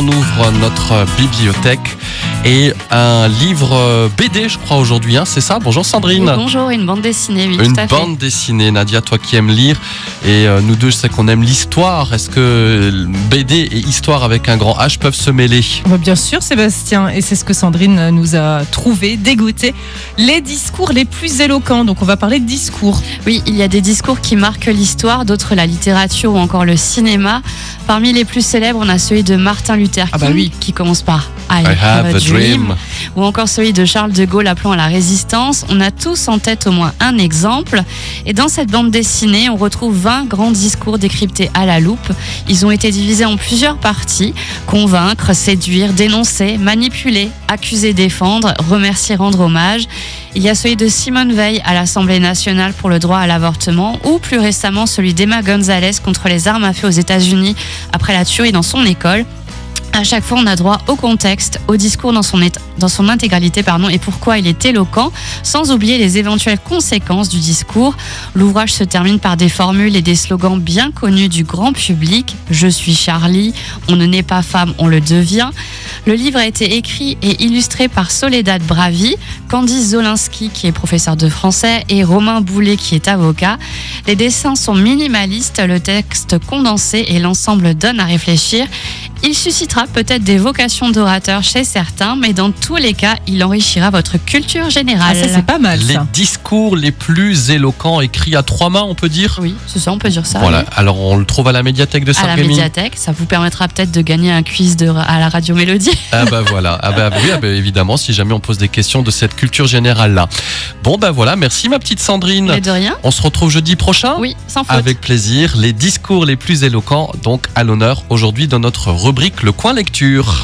On ouvre notre bibliothèque et un livre BD, je crois, aujourd'hui, c'est ça? Bonjour Sandrine. Oui, bonjour, une bande dessinée, oui, Une tout à fait. bande dessinée, Nadia, toi qui aimes lire, et nous deux, je sais qu'on aime l'histoire. Est-ce que BD et histoire avec un grand H peuvent se mêler? Bien sûr, Sébastien, et c'est ce que Sandrine nous a trouvé, dégoûté. Les discours les plus éloquents, donc on va parler de discours. Oui, il y a des discours qui marquent l'histoire, d'autres la littérature ou encore le cinéma. Parmi les plus célèbres, on a celui de Martin Luther King, qui commence par I have a dream, ou encore celui de Charles de Gaulle appelant à la résistance. On a tous en tête au moins un exemple. Et dans cette bande dessinée, on retrouve 20 grands discours décryptés à la loupe. Ils ont été divisés en plusieurs parties: convaincre, séduire, dénoncer, manipuler, accuser, défendre, remercier, rendre hommage. Il y a celui de Simone Veil à l'Assemblée nationale pour le droit à l'avortement, ou plus récemment celui d'Emma Gonzalez contre les armes à feu aux États-Unis après la tuerie dans son école. À chaque fois, on a droit au contexte, au discours dans son intégralité, et pourquoi il est éloquent, sans oublier les éventuelles conséquences du discours. L'ouvrage se termine par des formules et des slogans bien connus du grand public. Je suis Charlie, on ne naît pas femme, on le devient. Le livre a été écrit et illustré par Soledad Bravi, Candice Zolinski qui est professeur de français et Romain Boulet qui est avocat. Les dessins sont minimalistes, le texte condensé et l'ensemble donne à réfléchir. Il suscitera peut-être des vocations d'orateur chez certains, mais dans tous les cas, il enrichira votre culture générale. Ça, c'est pas mal, Les ça. discours les plus éloquents écrits à 3 mains, on peut dire? Oui, c'est ça, on peut dire ça. Voilà, Oui. alors on le trouve à la médiathèque de À la Saint-Rémy. médiathèque, ça vous permettra peut-être de gagner un quiz à la Radio Mélodie. Voilà, oui, évidemment, si jamais on pose des questions de cette culture générale-là. Bon, voilà, merci ma petite Sandrine. Mais de rien. On se retrouve jeudi prochain? Oui, sans faute. Avec plaisir, les discours les plus éloquents, donc à l'honneur aujourd'hui dans notre rubrique Le Coin Lecture.